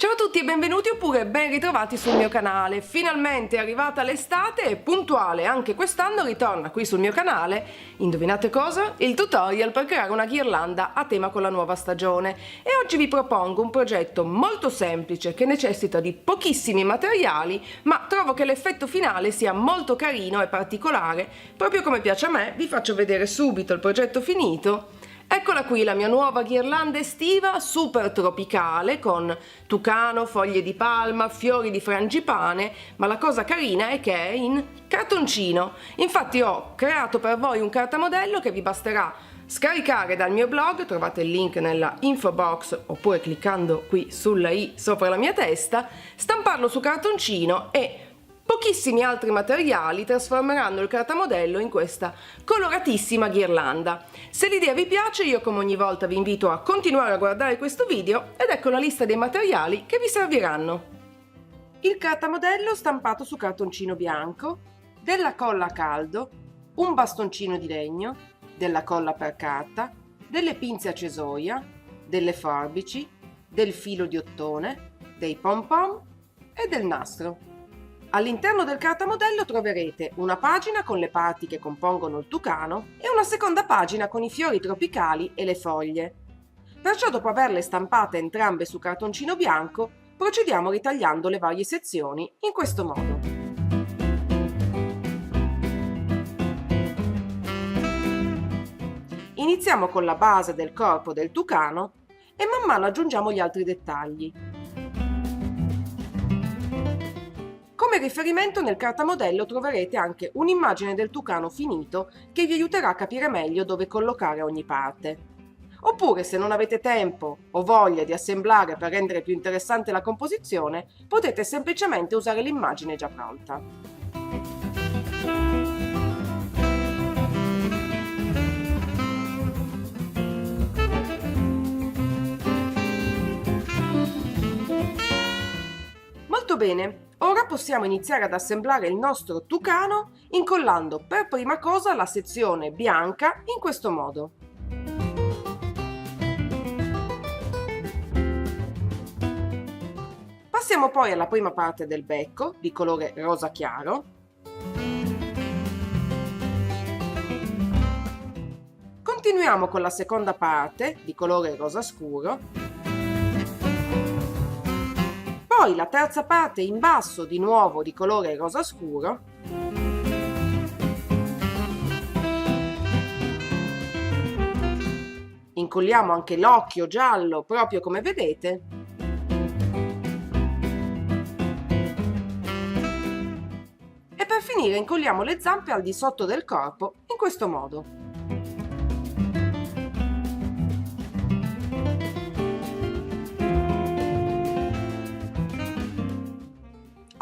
Ciao a tutti e benvenuti oppure ben ritrovati sul mio canale. Finalmente è arrivata l'estate e puntuale anche quest'anno ritorna qui sul mio canale, indovinate cosa? Il tutorial per creare una ghirlanda a tema con la nuova stagione. E oggi vi propongo un progetto molto semplice che necessita di pochissimi materiali, ma trovo che l'effetto finale sia molto carino e particolare. Proprio come piace a me, vi faccio vedere subito il progetto finito. Eccola qui la mia nuova ghirlanda estiva super tropicale con tucano, foglie di palma, fiori di frangipane, ma la cosa carina è che è in cartoncino. Infatti ho creato per voi un cartamodello che vi basterà scaricare dal mio blog, trovate il link nella info box oppure cliccando qui sulla i sopra la mia testa, stamparlo su cartoncino e pochissimi altri materiali trasformeranno il cartamodello in questa coloratissima ghirlanda. Se l'idea vi piace, io come ogni volta vi invito a continuare a guardare questo video ed ecco la lista dei materiali che vi serviranno. Il cartamodello stampato su cartoncino bianco, della colla a caldo, un bastoncino di legno, della colla per carta, delle pinze a cesoia, delle forbici, del filo di ottone, dei pom pom e del nastro. All'interno del cartamodello troverete una pagina con le parti che compongono il tucano e una seconda pagina con i fiori tropicali e le foglie. Perciò, dopo averle stampate entrambe su cartoncino bianco, procediamo ritagliando le varie sezioni in questo modo. Iniziamo con la base del corpo del tucano e man mano aggiungiamo gli altri dettagli. Come riferimento nel cartamodello troverete anche un'immagine del tucano finito che vi aiuterà a capire meglio dove collocare ogni parte. Oppure, se non avete tempo o voglia di assemblare per rendere più interessante la composizione, potete semplicemente usare l'immagine già pronta. Molto bene, ora possiamo iniziare ad assemblare il nostro tucano incollando per prima cosa la sezione bianca in questo modo. Passiamo poi alla prima parte del becco di colore rosa chiaro. Continuiamo con la seconda parte di colore rosa scuro. Poi la terza parte in basso di nuovo di colore rosa scuro. Incolliamo anche l'occhio giallo proprio come vedete. E per finire incolliamo le zampe al di sotto del corpo in questo modo.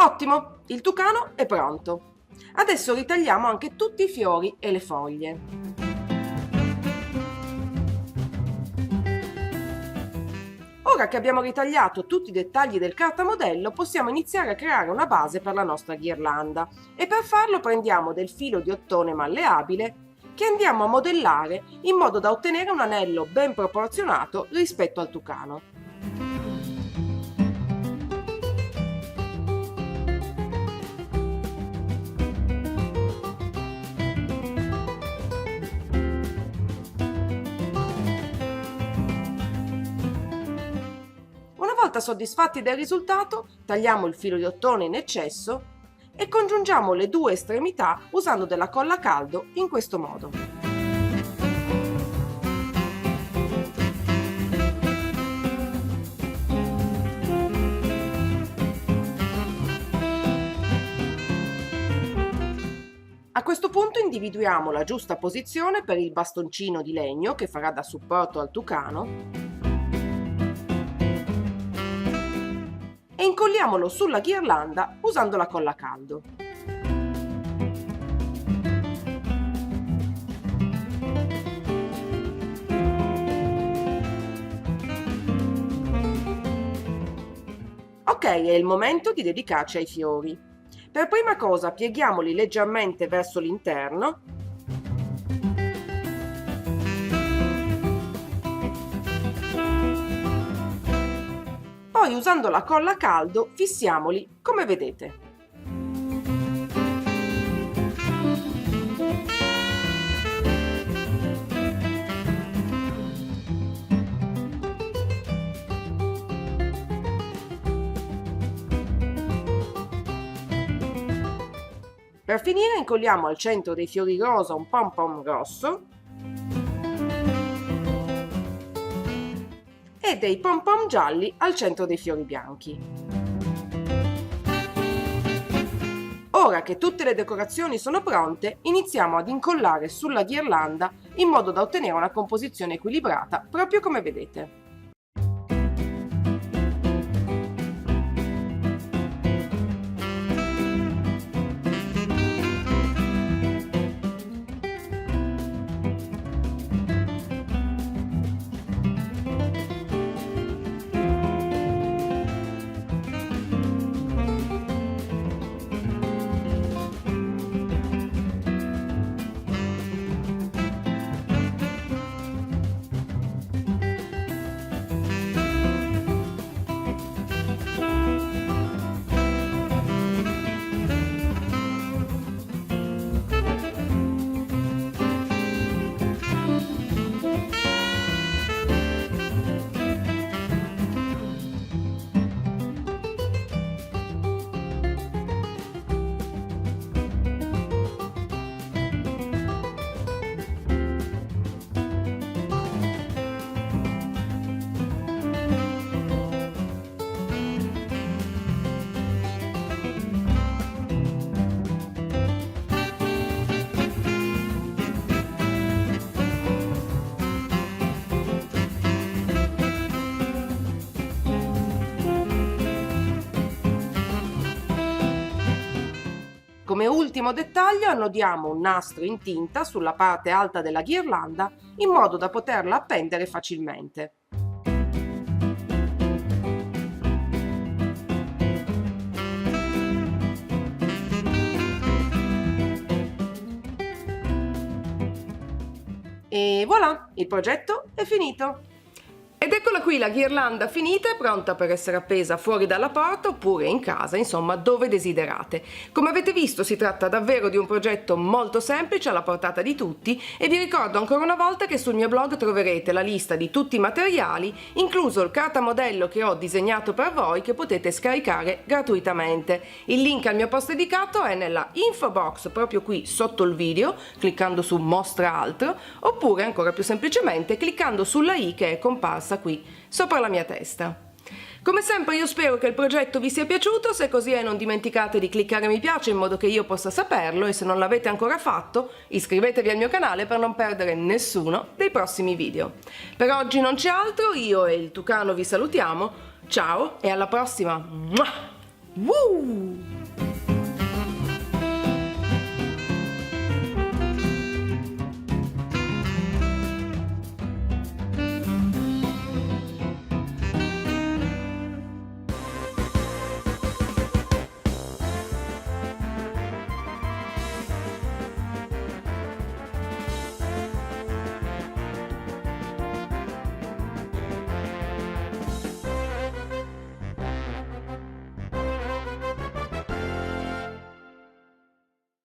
Ottimo, il tucano è pronto. Adesso ritagliamo anche tutti i fiori e le foglie. Ora che abbiamo ritagliato tutti i dettagli del cartamodello, possiamo iniziare a creare una base per la nostra ghirlanda e per farlo prendiamo del filo di ottone malleabile che andiamo a modellare in modo da ottenere un anello ben proporzionato rispetto al tucano. Una volta soddisfatti del risultato, tagliamo il filo di ottone in eccesso e congiungiamo le due estremità usando della colla a caldo in questo modo. A questo punto individuiamo la giusta posizione per il bastoncino di legno che farà da supporto al tucano e incolliamolo sulla ghirlanda usando la colla a caldo. Ok, è il momento di dedicarci ai fiori. Per prima cosa pieghiamoli leggermente verso l'interno . Poi usando la colla a caldo fissiamoli come vedete. Per finire incolliamo al centro dei fiori rosa un pom pom rosso e dei pom pom gialli al centro dei fiori bianchi. Ora che tutte le decorazioni sono pronte, iniziamo ad incollare sulla ghirlanda in modo da ottenere una composizione equilibrata, proprio come vedete. Come ultimo dettaglio annodiamo un nastro in tinta sulla parte alta della ghirlanda in modo da poterla appendere facilmente. E voilà, il progetto è finito! Ed eccola qui la ghirlanda finita e pronta per essere appesa fuori dalla porta oppure in casa, insomma dove desiderate. Come avete visto si tratta davvero di un progetto molto semplice alla portata di tutti e vi ricordo ancora una volta che sul mio blog troverete la lista di tutti i materiali, incluso il cartamodello che ho disegnato per voi che potete scaricare gratuitamente. Il link al mio post dedicato è nella info box proprio qui sotto il video, cliccando su Mostra altro, oppure ancora più semplicemente cliccando sulla i che è comparsa qui sopra la mia testa. Come sempre io spero che il progetto vi sia piaciuto, se così è non dimenticate di cliccare mi piace in modo che io possa saperlo e se non l'avete ancora fatto iscrivetevi al mio canale per non perdere nessuno dei prossimi video. Per oggi non c'è altro, io e il Tucano vi salutiamo, ciao e alla prossima! Woo!